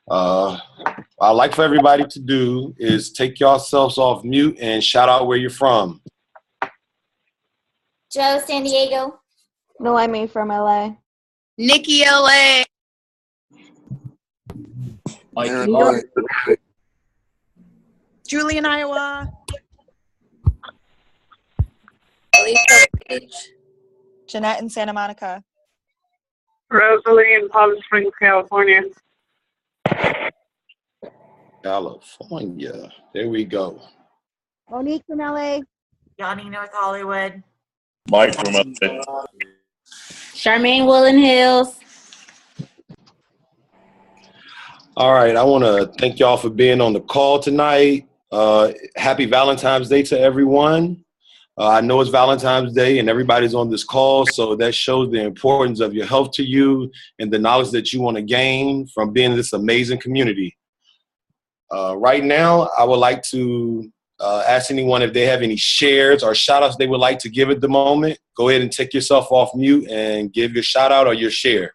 Uh, I'd like for everybody to do is take yourselves off mute and shout out where you're from. Joe, San Diego. Noemi from LA. Nikki, LA. New York. Julie in Iowa. Lisa Beach. Jeanette in Santa Monica. Rosalie in Palm Springs, California. California. There we go. Monique from LA. Johnny, North Hollywood. Mike from LA. Charmaine Woodland Hills. All right. I want to thank y'all for being on the call tonight. Happy Valentine's Day to everyone. I know it's Valentine's Day and everybody's on this call, so that shows the importance of your health to you and the knowledge that you want to gain from being in this amazing community. Right now, I would like to ask anyone if they have any shares or shout-outs they would like to give at the moment. Go ahead and take yourself off mute and give your shout-out or your share.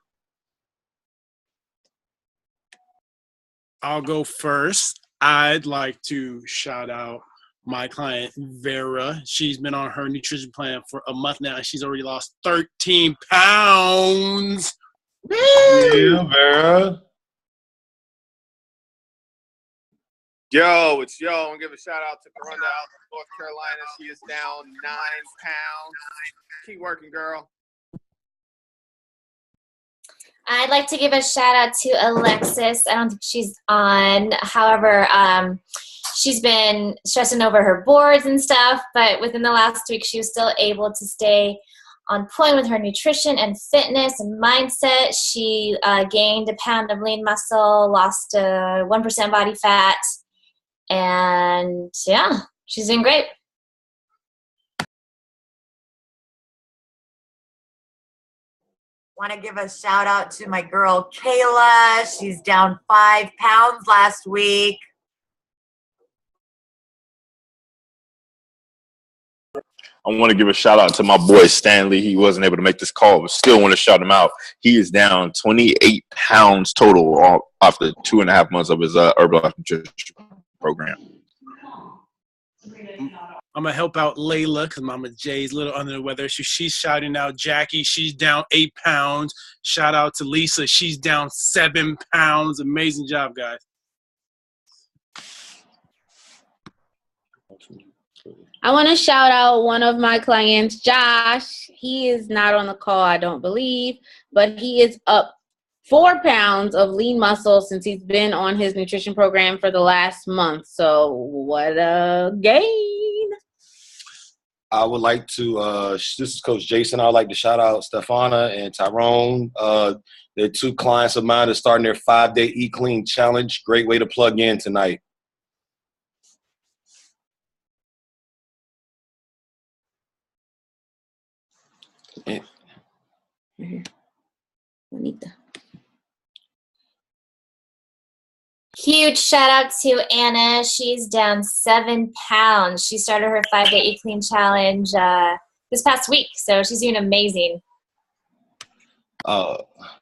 I'll go first. I'd like to shout out my client, Vera. She's been on her nutrition plan for a month now, and she's already lost 13 pounds. Yeah, Vera. Yo, it's Yo. I'm going to give a shout out to Corunda out in North Carolina. She is down 9 pounds. Keep working, girl. I'd like to give a shout out to Alexis. I don't think she's on. However, she's been stressing over her boards and stuff, but within the last week, she was still able to stay on point with her nutrition and fitness and mindset. She gained a pound of lean muscle, lost 1% body fat, and yeah, she's doing great. Want to give a shout out to my girl Kayla. She's down 5 pounds last week. I want to give a shout out to my boy Stanley. He wasn't able to make this call, but still want to shout him out. He is down 28 pounds total after 2.5 months of his Herbalife nutrition program. I'm going to help out Layla because Mama Jay's a little under the weather. So she's shouting out Jackie. She's down 8 pounds. Shout out to Lisa. She's down 7 pounds. Amazing job, guys. I want to shout out one of my clients, Josh. He is not on the call, I don't believe, but he is up 4 pounds of lean muscle since he's been on his nutrition program for the last month. So what a gain. I would like to, this is Coach Jason. I would like to shout out Stefana and Tyrone. They're 2 clients of mine that are starting their 5-day Eat Clean Challenge. Great way to plug in tonight. Bonita. Huge shout out to Anna. She's down 7 pounds. She started her 5-day Eat Clean Challenge this past week, so she's doing amazing. I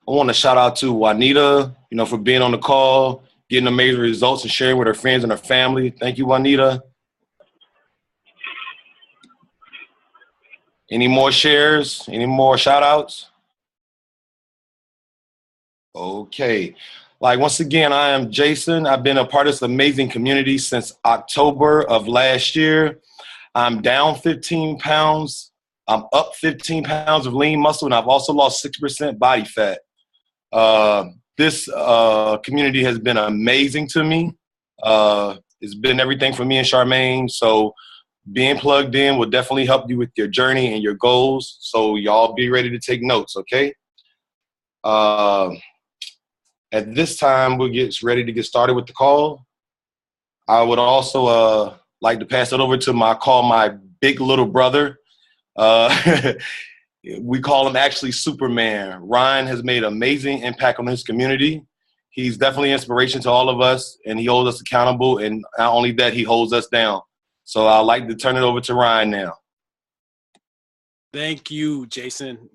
want to shout out to Juanita, for being on the call, getting amazing results and sharing with her friends and her family. Thank you, Juanita. Any more shares? Any more shout outs? Okay. Once again, I am Jason. I've been a part of this amazing community since October of last year. I'm down 15 pounds. I'm up 15 pounds of lean muscle, and I've also lost 6% body fat. This community has been amazing to me. It's been everything for me and Charmaine. So being plugged in will definitely help you with your journey and your goals. So y'all be ready to take notes, okay? At this time, we'll get ready to get started with the call. I would also like to pass it over to my big little brother. We call him actually Superman. Ryan has made an amazing impact on his community. He's definitely inspiration to all of us, and he holds us accountable. And not only that, he holds us down. So I'd like to turn it over to Ryan now. Thank you, Jason.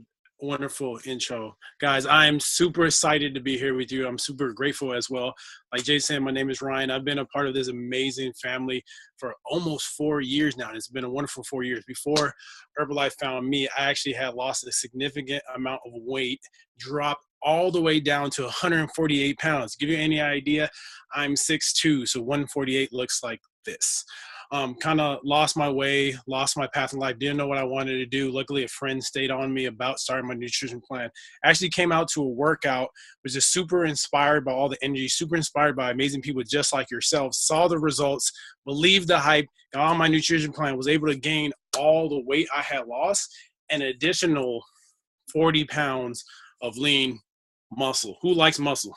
wonderful intro. Guys, I'm super excited to be here with you. I'm super grateful as well. Like Jay said, my name is Ryan. I've been a part of this amazing family for almost 4 years now. And it's been a wonderful 4 years. Before Herbalife found me, I actually had lost a significant amount of weight, dropped all the way down to 148 pounds. To give you any idea, I'm 6'2", so 148 looks like this. Kind of lost my way, lost my path in life, didn't know what I wanted to do. Luckily, a friend stayed on me about starting my nutrition plan. Actually came out to a workout, was just super inspired by all the energy, super inspired by amazing people just like yourself, saw the results, believed the hype, got on my nutrition plan, was able to gain all the weight I had lost, an additional 40 pounds of lean muscle. Who likes muscle?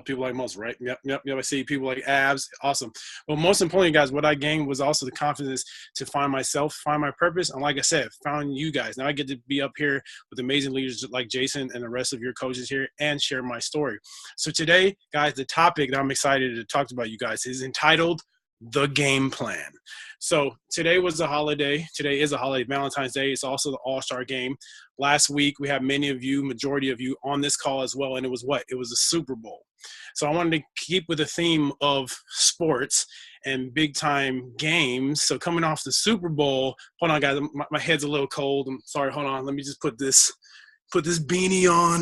People like muscle, right? Yep. I see people like abs. Awesome. But most importantly, guys, what I gained was also the confidence to find myself, find my purpose. And like I said, found you guys. Now I get to be up here with amazing leaders like Jason and the rest of your coaches here and share my story. So today, guys, the topic that I'm excited to talk about you guys is entitled The Game Plan. So today was a holiday. Today is a holiday, Valentine's Day. It's also the All-Star Game. Last week, we had many of you, majority of you on this call as well. And it was what? It was a Super Bowl. So I wanted to keep with the theme of sports and big time games. So coming off the Super Bowl, hold on guys, my head's a little cold. I'm sorry, hold on. Let me just put this beanie on.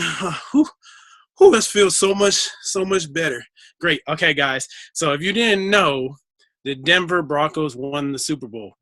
This feels so much better. Great. Okay, guys. So if you didn't know, the Denver Broncos won the Super Bowl.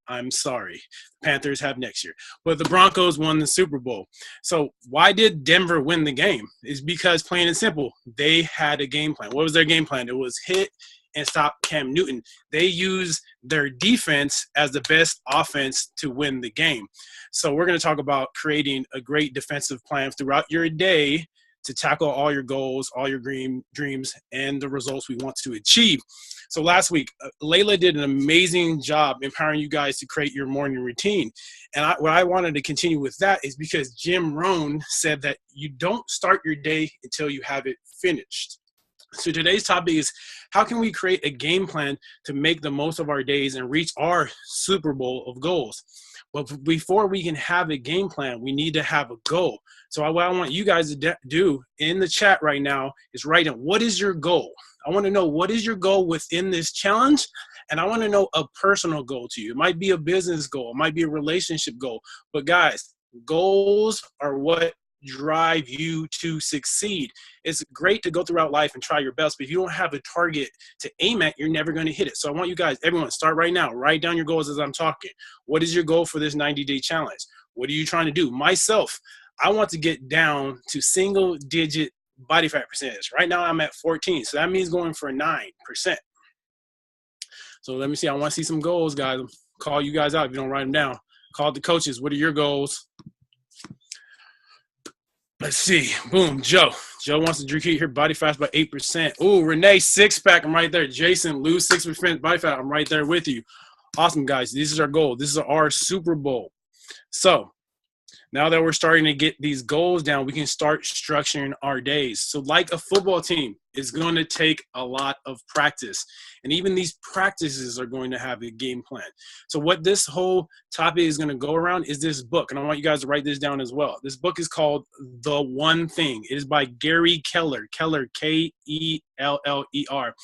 I'm sorry. The Panthers have next year. But the Broncos won the Super Bowl. So why did Denver win the game? It's because, plain and simple, they had a game plan. What was their game plan? It was hit and stop Cam Newton. They used their defense as the best offense to win the game. So we're going to talk about creating a great defensive plan throughout your day to tackle all your goals, all your dreams, and the results we want to achieve. So last week, Layla did an amazing job empowering you guys to create your morning routine. And what I wanted to continue with that is because Jim Rohn said that you don't start your day until you have it finished. So today's topic is how can we create a game plan to make the most of our days and reach our Super Bowl of goals? But before we can have a game plan, we need to have a goal. So what I want you guys to do in the chat right now is write in, what is your goal? I want to know what is your goal within this challenge, and I want to know a personal goal to you. It might be a business goal. It might be a relationship goal. But guys, goals are what drive you to succeed. It's great to go throughout life and try your best, but if you don't have a target to aim at, you're never going to hit it. So I want you guys, everyone, start right now. Write down your goals as I'm talking. What is your goal for this 90-day challenge? What are you trying to do? Myself, I want to get down to single-digit body fat percentage. Right now I'm at 14, so that means going for 9%. So let me see. I want to see some goals, guys. Call you guys out if you don't write them down. Call the coaches. What are your goals? Let's see. Boom. Joe wants to decrease her body fat by 8%. Ooh, Renee, 6-pack. I'm right there. Jason, lose 6% body fat. I'm right there with you. Awesome, guys. This is our goal. This is our Super Bowl. So now that we're starting to get these goals down, we can start structuring our days. So like a football team, it's going to take a lot of practice. And even these practices are going to have a game plan. So what this whole topic is going to go around is this book. And I want you guys to write this down as well. This book is called The One Thing. It is by Gary Keller. Keller, K-E-L-L-E-R.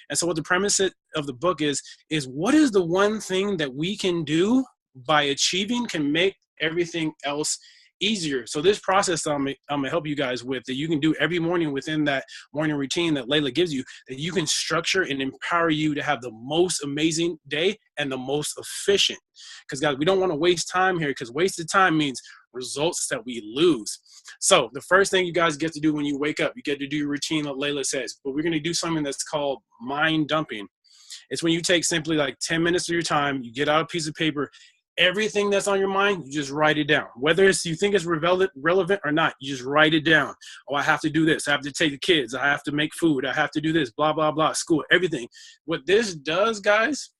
And so what the premise of the book is what is the one thing that we can do by achieving can make everything else easier. So this process I'm gonna help you guys with that you can do every morning within that morning routine that Layla gives you, that you can structure and empower you to have the most amazing day and the most efficient. Because guys, we don't want to waste time here, because wasted time means results that we lose. So the first thing you guys get to do when you wake up, you get to do your routine like Layla says, but we're going to do something that's called mind dumping. It's when you take simply like 10 minutes of your time, you get out a piece of paper, everything that's on your mind, you just write it down. Whether you think it's relevant or not, you just write it down. Oh, I have to do this. I have to take the kids. I have to make food. I have to do this, blah, blah, blah, school, everything. What this does, guys,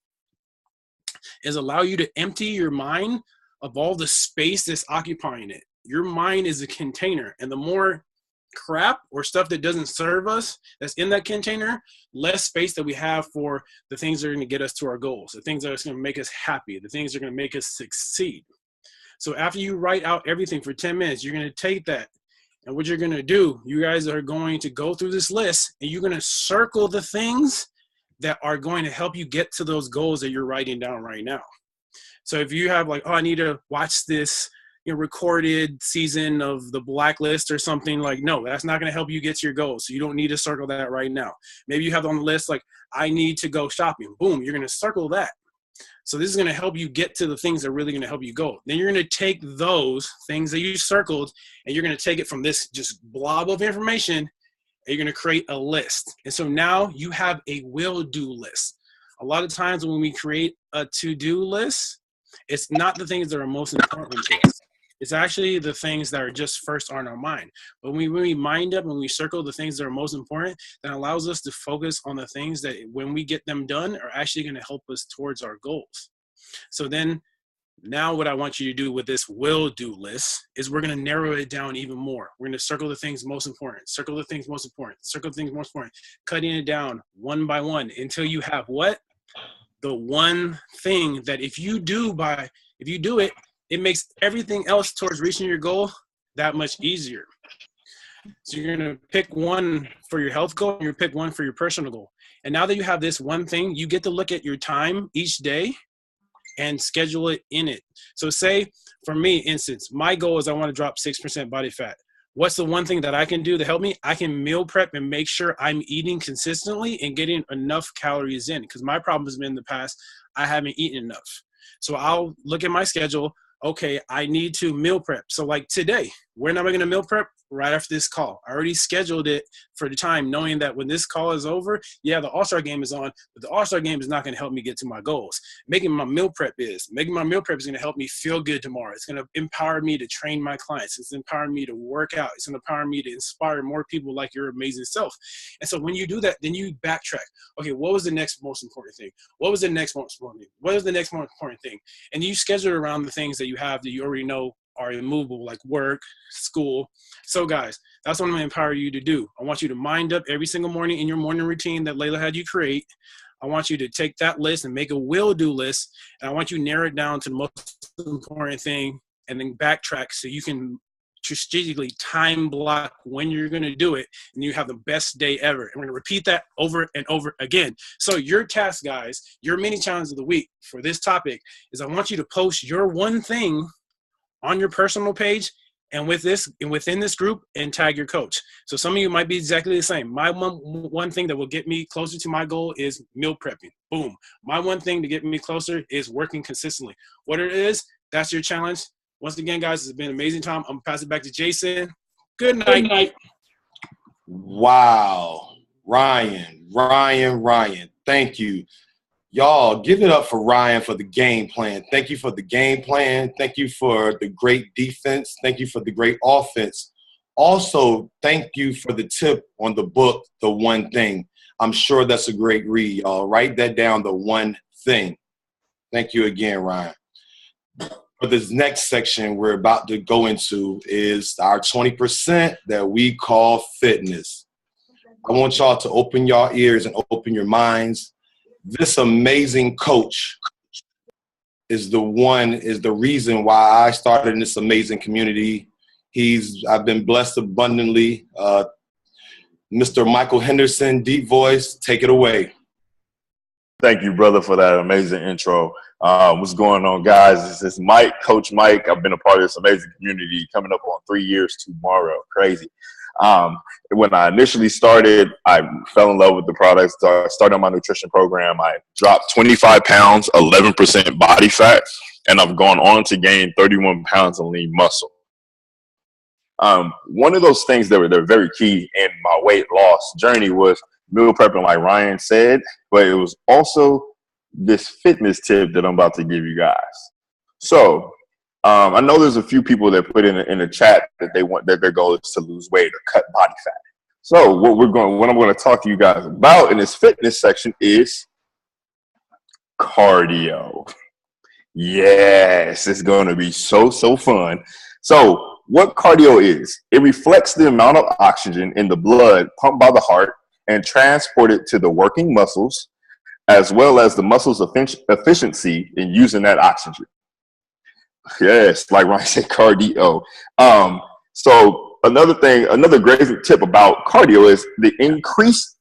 is allow you to empty your mind of all the space that's occupying it. Your mind is a container, and the more crap or stuff that doesn't serve us that's in that container, less space that we have for the things that are going to get us to our goals, the things that are going to make us happy, the things that are going to make us succeed. So after you write out everything for 10 minutes, you're going to take that. And what you're going to do, you guys are going to go through this list and you're going to circle the things that are going to help you get to those goals that you're writing down right now. So if you have like, oh, I need to watch this recorded season of The Blacklist or something, like, no, that's not going to help you get to your goals. So you don't need to circle that right now. Maybe you have on the list, like, I need to go shopping. Boom, you're going to circle that. So this is going to help you get to the things that are really going to help you go. Then you're going to take those things that you circled and you're going to take it from this just blob of information and you're going to create a list. And so now you have a will-do list. A lot of times when we create a to-do list, it's not the things that are most important to us. It's actually the things that are just first on our mind. But when we mind up and we circle the things that are most important, that allows us to focus on the things that when we get them done are actually going to help us towards our goals. So then now what I want you to do with this will-do list is we're going to narrow it down even more. We're going to circle the things most important, circle the things most important, circle the things most important, cutting it down one by one until you have what? The one thing that if you do it, it makes everything else towards reaching your goal that much easier. So you're going to pick one for your health goal and you're pick one for your personal goal. And now that you have this one thing, you get to look at your time each day and schedule it in it. So say for me, instance, my goal is I want to drop 6% body fat. What's the one thing that I can do to help me? I can meal prep and make sure I'm eating consistently and getting enough calories in. Because my problem has been in the past, I haven't eaten enough. So I'll look at my schedule. Okay, I need to meal prep. So like today, when am I going to meal prep? Right after this call. I already scheduled it for the time, knowing that when this call is over, yeah, the All-Star game is on, but the All-Star game is not going to help me get to my goals. Making my meal prep is going to help me feel good tomorrow. It's going to empower me to train my clients. It's empowering me to work out. It's going to empower me to inspire more people like your amazing self. And so when you do that, then you backtrack. Okay, what was the next most important thing? What was the next most important thing? What is the next most important thing? And you schedule it around the things that you have that you already know are immovable, like work, school. So guys, that's what I'm going to empower you to do. I want you to mind up every single morning in your morning routine that Layla had you create. I want you to take that list and make a will-do list. And I want you to narrow it down to the most important thing and then backtrack so you can strategically time block when you're going to do it and you have the best day ever. And we're going to repeat that over and over again. So your task, guys, your mini challenge of the week for this topic is I want you to post your one thing on your personal page and within this group and tag your coach. So some of you might be exactly the same. My one thing that will get me closer to my goal is meal prepping. Boom. My one thing to get me closer is working consistently. What it is, that's your challenge. Once again, guys, it's been an amazing time. I'm going to pass it back to Jason. Good night. Wow. Ryan. Thank you. Y'all, give it up for Ryan for the game plan. Thank you for the game plan. Thank you for the great defense. Thank you for the great offense. Also, thank you for the tip on the book, The One Thing. I'm sure that's a great read, y'all. Write that down, The One Thing. Thank you again, Ryan. For this next section we're about to go into is our 20% that we call fitness. I want y'all to open your ears and open your minds. This amazing coach is the reason why I started in this amazing community. I've been blessed abundantly. Mr. Michael Henderson, deep voice, take it away. Thank you, brother, for that amazing intro. What's going on, guys? This is Mike, Coach Mike. I've been a part of this amazing community coming up on 3 years tomorrow. Crazy. When I initially started, I fell in love with the product, started my nutrition program. I dropped 25 pounds, 11% body fat, and I've gone on to gain 31 pounds of lean muscle. One of those things that were very key in my weight loss journey was meal prepping, like Ryan said, but it was also this fitness tip that I'm about to give you guys. So I know there's a few people that put in the chat that their goal is to lose weight or cut body fat. So what I'm going to talk to you guys about in this fitness section is cardio. Yes, it's going to be so fun. So what cardio is, it reflects the amount of oxygen in the blood pumped by the heart and transported to the working muscles, as well as the muscles' efficiency in using that oxygen. Yes, like Ryan said, cardio. So another great tip about cardio is the increase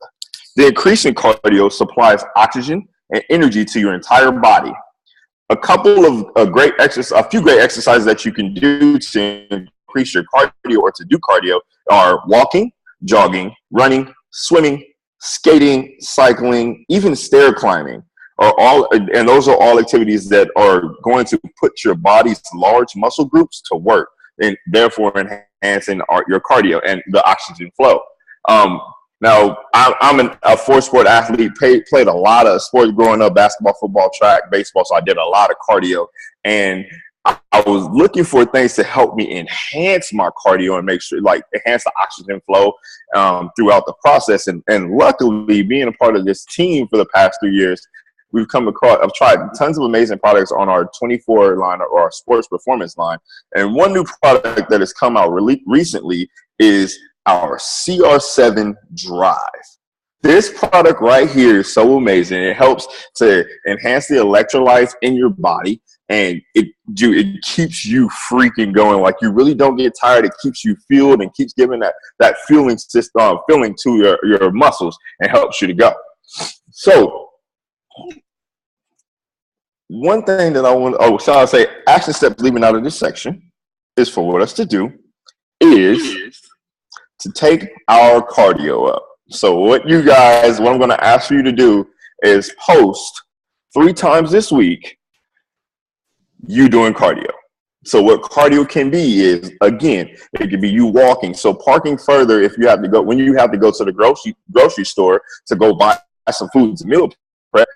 in cardio supplies oxygen and energy to your entire body. A couple of a few great exercises that you can do to increase your cardio or to do cardio are walking, jogging, running, swimming, skating, cycling, even stair climbing and those are all activities that are going to put your body's large muscle groups to work and therefore enhancing your cardio and the oxygen flow. Now, I'm a four-sport athlete, played a lot of sports growing up, basketball, football, track, baseball, so I did a lot of cardio. And I was looking for things to help me enhance my cardio and make sure, enhance the oxygen flow throughout the process. And luckily, being a part of this team for the past 3 years, I've tried tons of amazing products on our 24 line or our sports performance line. And one new product that has come out really recently is our CR7 Drive. This product right here is so amazing. It helps to enhance the electrolytes in your body, and it keeps you freaking going. Like, you really don't get tired. It keeps you fueled and keeps giving that feeling to your muscles and helps you to go. So one thing that I say, action steps leaving out of this section is for us to do is to take our cardio up. So what I'm going to ask you to do is post 3 times this week you doing cardio. So what cardio can be is, again, it can be you walking. So parking further when you have to go to the grocery store to go buy some food to meal prep,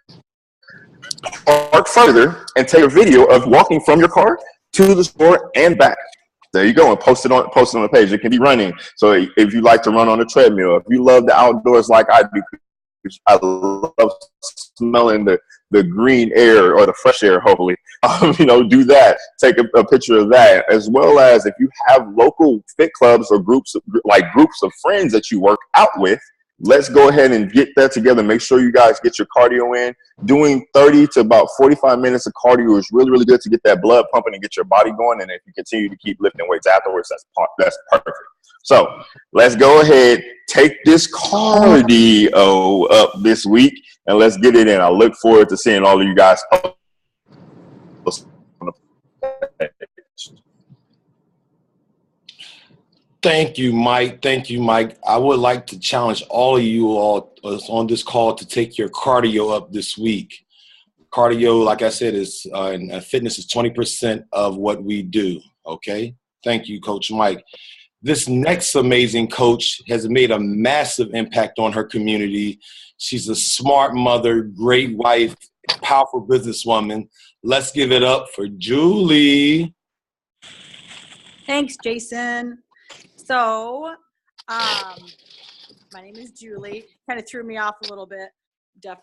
park further and take a video of walking from your car to the store and back. There you go, and post it on the page. It can be running. So if you like to run on a treadmill, if you love the outdoors like I do, I love smelling the green air or the fresh air, hopefully, do that. Take a picture of that, as well as if you have local fit clubs or groups of friends that you work out with. Let's go ahead and get that together. Make sure you guys get your cardio in. Doing 30 to about 45 minutes of cardio is really, really good to get that blood pumping and get your body going. And if you continue to keep lifting weights afterwards, that's perfect. So let's go ahead, take this cardio up this week, and let's get it in. I look forward to seeing all of you guys. Thank you, Mike. I would like to challenge all of you all on this call to take your cardio up this week. Cardio, like I said, and fitness is 20% of what we do, okay? Thank you, Coach Mike. This next amazing coach has made a massive impact on her community. She's a smart mother, great wife, powerful businesswoman. Let's give it up for Julie. Thanks, Jason. So, my name is Julie. Kind of threw me off a little bit.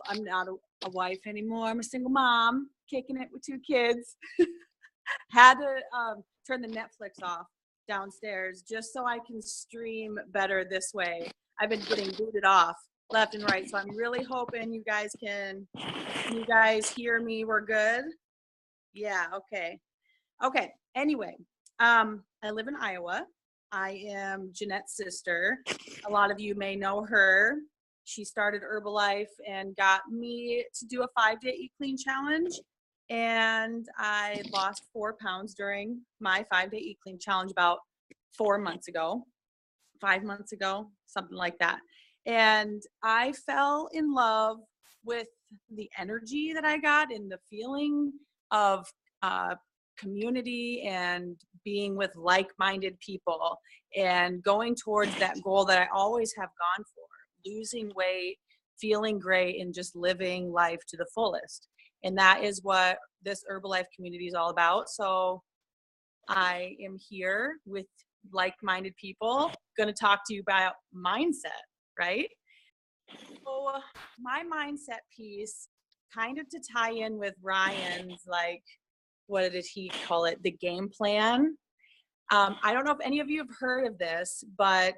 I'm not a wife anymore. I'm a single mom, kicking it with 2 kids. Had to turn the Netflix off downstairs just so I can stream better this way. I've been getting booted off left and right, so I'm really hoping you guys hear me. We're good? Yeah, okay. Anyway, I live in Iowa. I am Jeanette's sister. A lot of you may know her. She started Herbalife and got me to do a 5-day Eat Clean challenge. And I lost 4 pounds during my 5-day Eat Clean challenge about 5 months ago, something like that. And I fell in love with the energy that I got and the feeling of community and being with like-minded people and going towards that goal that I always have gone for, losing weight, feeling great, and just living life to the fullest. And that is what this Herbalife community is all about. So I am here with like-minded people, going to talk to you about mindset, right? So my mindset piece, kind of to tie in with Ryan's, what did he call it? The game plan. I don't know if any of you have heard of this, but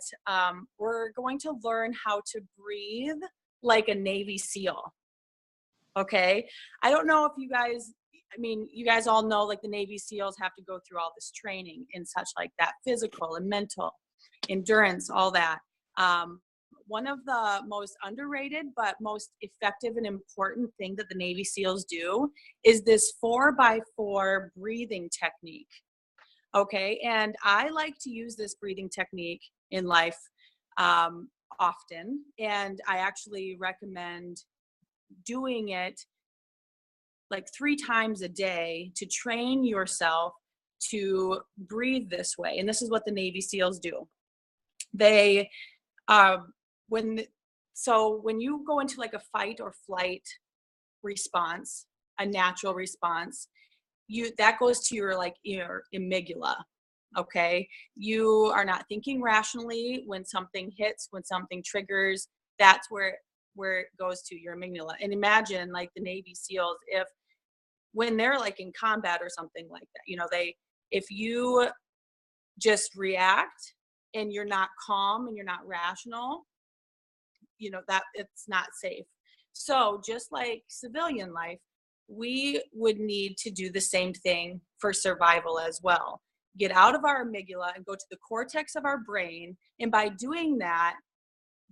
we're going to learn how to breathe like a Navy SEAL. Okay. I don't know if you guys I mean, you guys all know, like, the Navy SEALs have to go through all this training and such like that, physical and mental, endurance, all that. One of the most underrated but most effective and important thing that the Navy SEALs do is this 4x4 breathing technique. Okay, and I like to use this breathing technique in life often, and I actually recommend doing it like 3 times a day to train yourself to breathe this way. And this is what the Navy SEALs do. They when you go into like a fight or flight response, a natural response, that goes to your amygdala. Okay, you are not thinking rationally when something hits, when something triggers. That's where it goes to your amygdala. And imagine, like, the Navy SEALs, if when they're like in combat or something like that, if you just react and you're not calm and you're not rational, that it's not safe. So just like civilian life, we would need to do the same thing for survival as well. Get out of our amygdala and go to the cortex of our brain. And by doing that,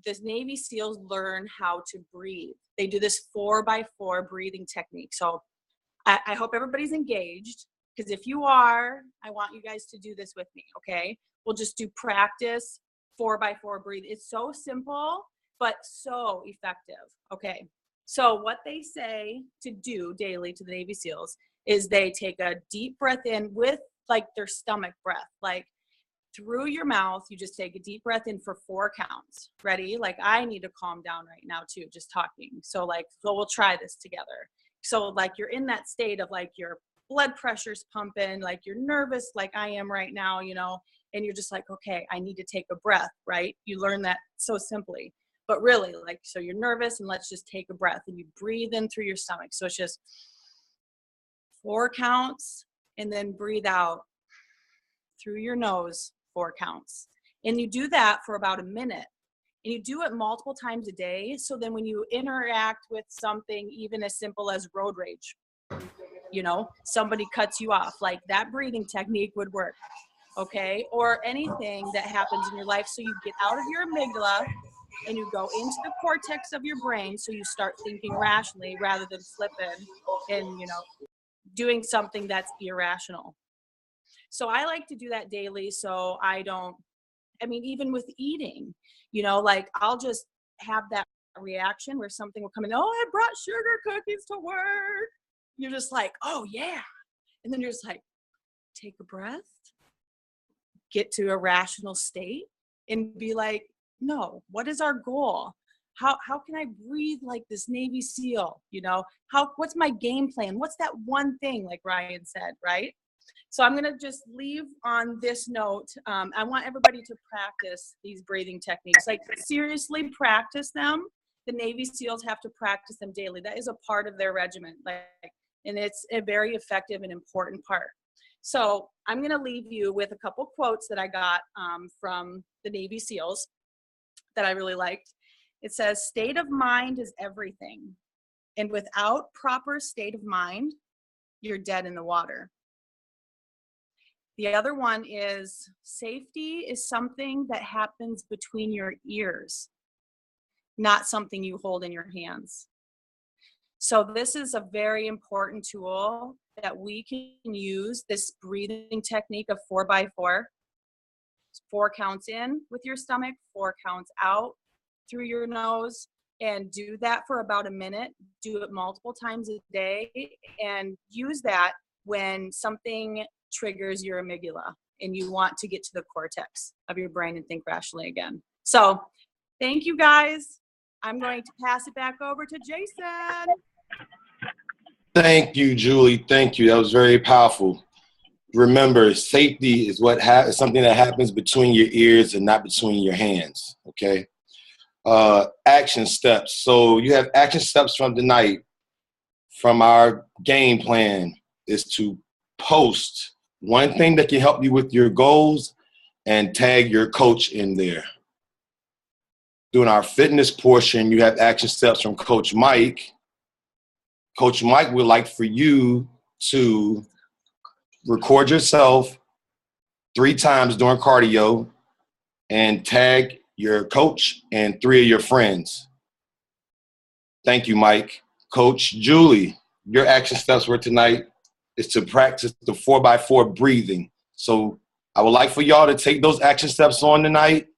the Navy SEALs learn how to breathe. They do this 4x4 breathing technique. So I hope everybody's engaged, because if you are, I want you guys to do this with me, okay? We'll just do practice 4x4 breathe. It's so simple, but so effective, okay? So what they say to do daily to the Navy SEALs is they take a deep breath in with like their stomach breath, like through your mouth. You just take a deep breath in for 4 counts. Ready? Like, I need to calm down right now too, just talking. So we'll try this together. So like, you're in that state of like your blood pressure's pumping, like you're nervous, like I am right now, and you're just like, okay, I need to take a breath, right? You learn that so simply, but really, like, so you're nervous and let's just take a breath, and you breathe in through your stomach. So it's just 4 counts, and then breathe out through your nose 4 counts. And you do that for about a minute. And you do it multiple times a day. So then when you interact with something, even as simple as road rage, somebody cuts you off, like, that breathing technique would work, okay? Or anything that happens in your life. So you get out of your amygdala and you go into the cortex of your brain. So you start thinking rationally rather than flipping and, doing something that's irrational. So I like to do that daily. So even with eating, like, I'll just have that reaction where something will come in. Oh, I brought sugar cookies to work. You're just like, oh yeah. And then you're just like, take a breath, get to a rational state, and be like, no, what is our goal? How can I breathe like this Navy SEAL? What's my game plan? What's that one thing, like Ryan said, right? So I'm going to just leave on this note. I want everybody to practice these breathing techniques. Like, seriously practice them. The Navy SEALs have to practice them daily. That is a part of their regiment. And it's a very effective and important part. So I'm going to leave you with a couple quotes that I got from the Navy SEALs that I really liked. It says, state of mind is everything. And without proper state of mind, you're dead in the water. The other one is, safety is something that happens between your ears, not something you hold in your hands. So this is a very important tool that we can use, this breathing technique of 4x4. 4 counts in with your stomach, 4 counts out through your nose, and do that for about a minute. Do it multiple times a day, and use that when something triggers your amygdala and you want to get to the cortex of your brain and think rationally again. So thank you, guys. I'm going to pass it back over to Jason. Thank you, Julie. Thank you. That was very powerful. Remember, safety is something that happens between your ears and not between your hands, okay? Action steps. So you have action steps from tonight. From our game plan is to post one thing that can help you with your goals and tag your coach in there. During our fitness portion, you have action steps from Coach Mike. Coach Mike would like for you to record yourself 3 times during cardio and tag your coach and 3 of your friends. Thank you, Mike. Coach Julie, your action steps for tonight is to practice the 4x4 breathing. So I would like for y'all to take those action steps on tonight.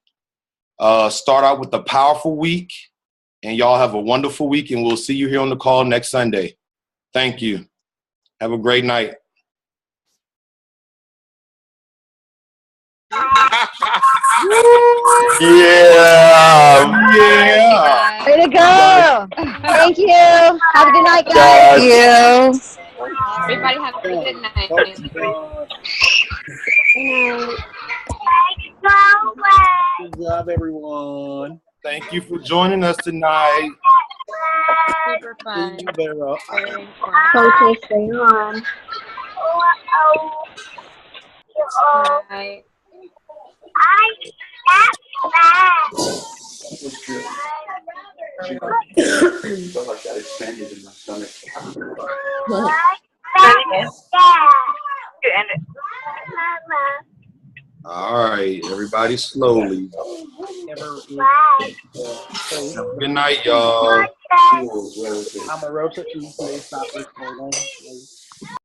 Start out with a powerful week, and y'all have a wonderful week, and we'll see you here on the call next Sunday. Thank you. Have a great night. Yeah. Way to go. Thank you. Have a good night, guys. Thank you. Everybody have a good night. Good job, everyone. Thank you for joining us tonight. Super fun. See you there. Very fun. Coaches, stay on. Right. All right, everybody slowly. Good night, y'all. I'm a rotor. Please stop recording.